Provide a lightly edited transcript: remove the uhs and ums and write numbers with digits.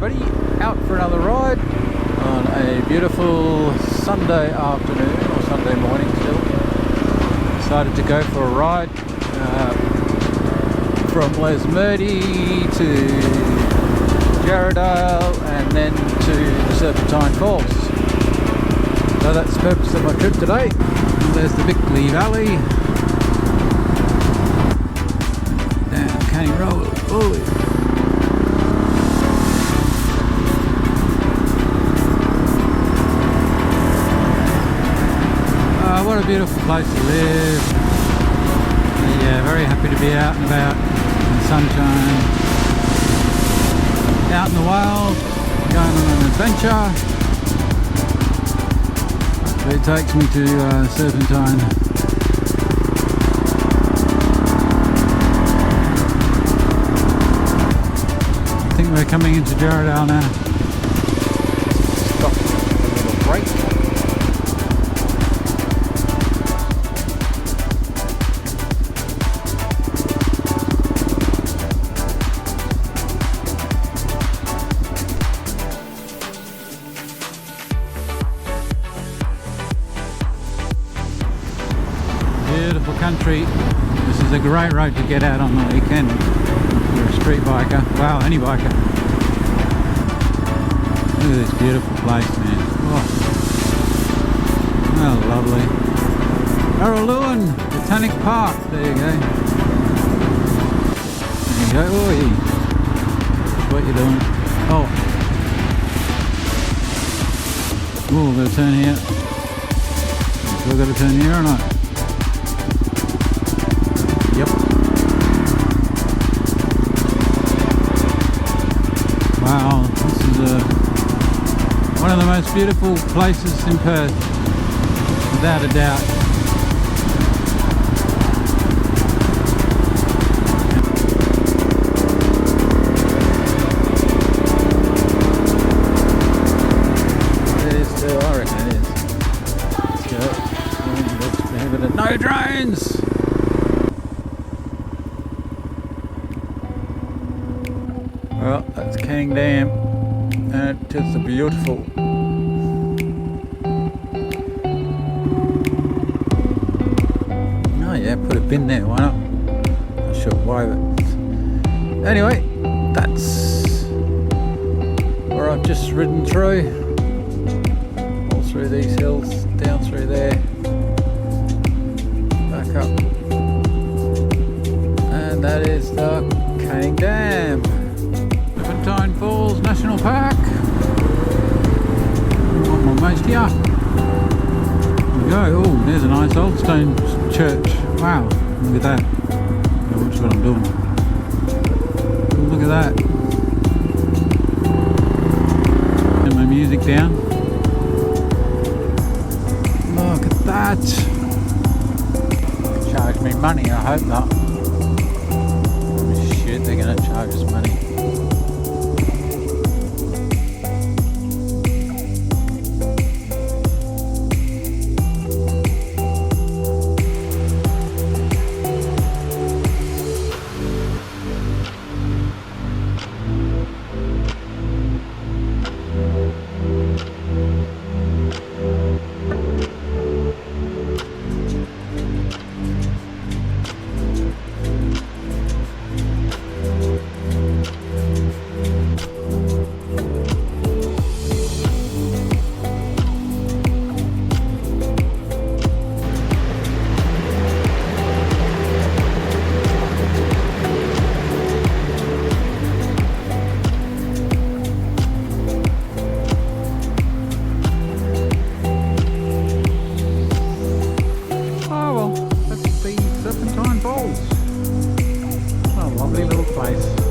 everybody, out for another ride on a beautiful Sunday afternoon or Sunday morning still. Decided to go for a ride from Lesmurdie to Jarradale and then to the Serpentine Falls. So that's the purpose of my trip today. There's the Bickley Valley. Down Canning Road. Oh. What a beautiful place to live. Yeah, very happy to be out and about in the sunshine, out in the wild, going on an adventure. It takes me to Serpentine. I think we're coming into Jarradale now. Stop a little break. Beautiful country. This is a great road to get out on the weekend if you're a street biker. Wow, any biker. Look at this beautiful place, man. Oh, lovely. Jarradale Botanic Park. There you go. There you go. Oi. What you doing? Oh. Oh, we've got to turn here. We've got to turn here or not? Yep. Wow, this is one of the most beautiful places in Perth, without a doubt. It is too, I reckon it is. Let's go. Let's have it. No drones! Well, that's Canning Dam, and it is beautiful. Oh yeah, put a bin there, why not? Not sure why, but anyway, that's where I've just ridden through. All through these hills, down through there, back up, and that is the Canning Dam. Serpentine Falls National Park. I'm almost here. There we go. Oh, there's a nice old stone church. Wow, look at that. Oh, watch what I'm doing. Oh, look at that. Turn my music down. Look at that. Charge me money, I hope not. Shit, they're going to charge us money. Serpentine Falls. What a lovely little place.